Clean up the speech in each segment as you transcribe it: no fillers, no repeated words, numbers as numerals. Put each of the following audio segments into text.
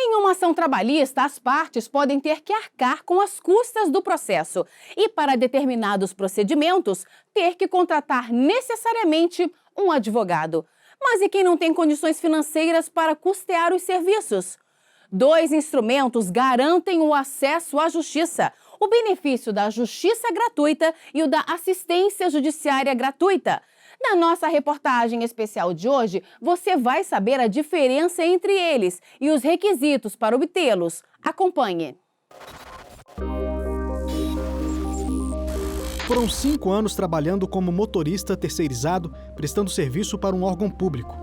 Em uma ação trabalhista, as partes podem ter que arcar com as custas do processo e, para determinados procedimentos, ter que contratar necessariamente um advogado. Mas e quem não tem condições financeiras para custear os serviços? Dois instrumentos garantem o acesso à justiça: o benefício da justiça gratuita e o da assistência judiciária gratuita. Na nossa reportagem especial de hoje, você vai saber a diferença entre eles e os requisitos para obtê-los. Acompanhe. Foram 5 anos trabalhando como motorista terceirizado, prestando serviço para um órgão público.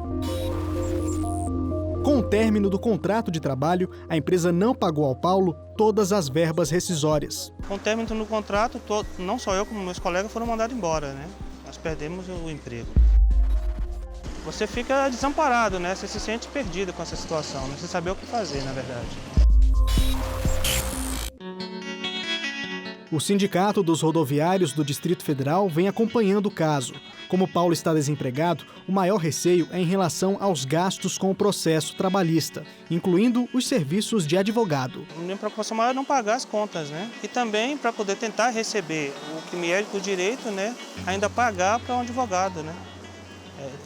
Com o término do contrato de trabalho, a empresa não pagou ao Paulo todas as verbas rescisórias. Com o término do contrato, não só eu como meus colegas foram mandados embora, né? Nós perdemos o emprego. Você fica desamparado, né? Você se sente perdido com essa situação, não sei saber o que fazer, na verdade. O Sindicato dos Rodoviários do Distrito Federal vem acompanhando o caso. Como Paulo está desempregado, o maior receio é em relação aos gastos com o processo trabalhista, incluindo os serviços de advogado. A minha preocupação maior é não pagar as contas, né? E também para poder tentar receber o que me é por direito, né? Ainda pagar para um advogado, né?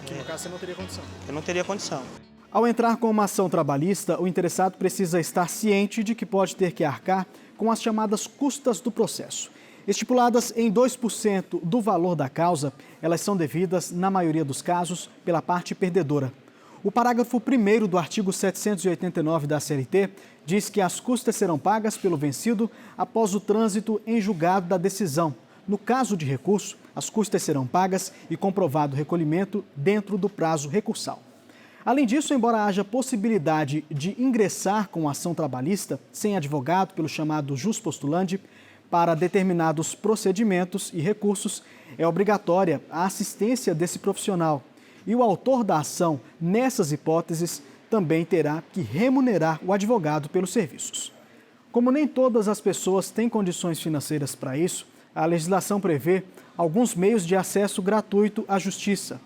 Que no caso você não teria condição. Eu não teria condição. Ao entrar com uma ação trabalhista, o interessado precisa estar ciente de que pode ter que arcar com as chamadas custas do processo. Estipuladas em 2% do valor da causa, elas são devidas, na maioria dos casos, pela parte perdedora. O parágrafo 1º do artigo 789 da CLT diz que as custas serão pagas pelo vencido após o trânsito em julgado da decisão. No caso de recurso, as custas serão pagas e comprovado o recolhimento dentro do prazo recursal. Além disso, embora haja possibilidade de ingressar com ação trabalhista sem advogado pelo chamado jus postulandi, para determinados procedimentos e recursos, é obrigatória a assistência desse profissional. E o autor da ação, nessas hipóteses, também terá que remunerar o advogado pelos serviços. Como nem todas as pessoas têm condições financeiras para isso, a legislação prevê alguns meios de acesso gratuito à justiça,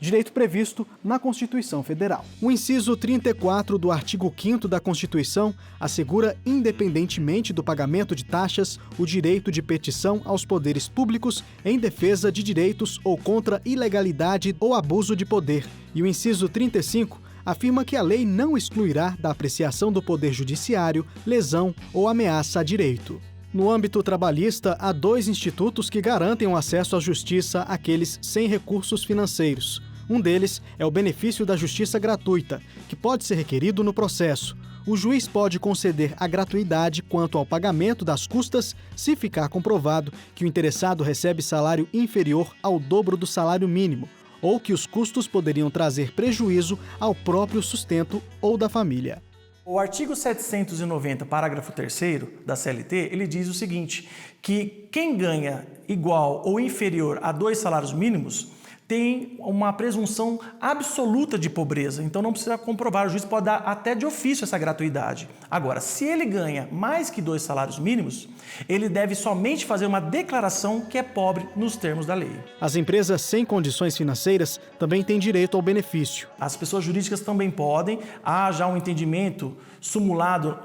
direito previsto na Constituição Federal. O inciso 34 do artigo 5º da Constituição assegura, independentemente do pagamento de taxas, o direito de petição aos poderes públicos em defesa de direitos ou contra ilegalidade ou abuso de poder. E o inciso 35 afirma que a lei não excluirá da apreciação do Poder Judiciário lesão ou ameaça a direito. No âmbito trabalhista, há 2 institutos que garantem o acesso à justiça àqueles sem recursos financeiros. Um deles é o benefício da justiça gratuita, que pode ser requerido no processo. O juiz pode conceder a gratuidade quanto ao pagamento das custas se ficar comprovado que o interessado recebe salário inferior ao dobro do salário mínimo, ou que os custos poderiam trazer prejuízo ao próprio sustento ou da família. O artigo 790, parágrafo 3º da CLT, ele diz o seguinte, que quem ganha igual ou inferior a 2 salários mínimos tem uma presunção absoluta de pobreza, então não precisa comprovar, o juiz pode dar até de ofício essa gratuidade. Agora, se ele ganha mais que 2 salários mínimos, ele deve somente fazer uma declaração que é pobre nos termos da lei. As empresas sem condições financeiras também têm direito ao benefício. As pessoas jurídicas também podem, há já um entendimento sumulado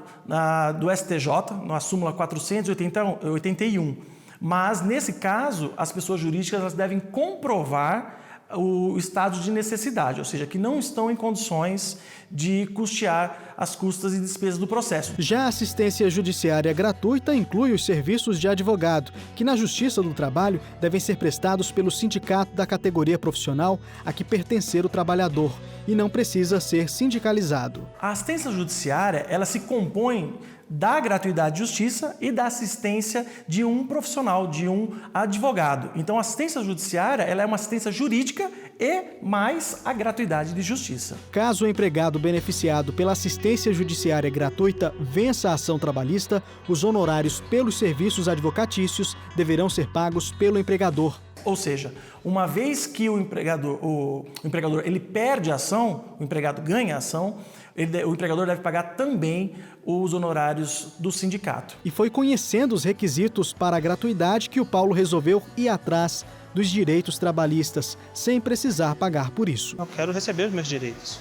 do STJ, na súmula 481. Mas, nesse caso, as pessoas jurídicas elas devem comprovar o estado de necessidade, ou seja, que não estão em condições de custear as custas e despesas do processo. Já a assistência judiciária gratuita inclui os serviços de advogado, que na Justiça do Trabalho devem ser prestados pelo sindicato da categoria profissional a que pertencer o trabalhador e não precisa ser sindicalizado. A assistência judiciária, ela se compõe da gratuidade de justiça e da assistência de um profissional, de um advogado. Então, a assistência judiciária ela é uma assistência jurídica e mais a gratuidade de justiça. Caso o empregado beneficiado pela assistência judiciária gratuita vença a ação trabalhista, os honorários pelos serviços advocatícios deverão ser pagos pelo empregador. Ou seja, uma vez que o empregador ele perde a ação, o empregado ganha a ação, o empregador deve pagar também os honorários do sindicato. E foi conhecendo os requisitos para a gratuidade que o Paulo resolveu ir atrás dos direitos trabalhistas, sem precisar pagar por isso. Eu quero receber os meus direitos.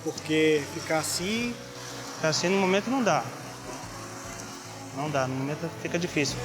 Porque ficar assim Ficar assim no momento não dá. Não dá, no momento fica difícil.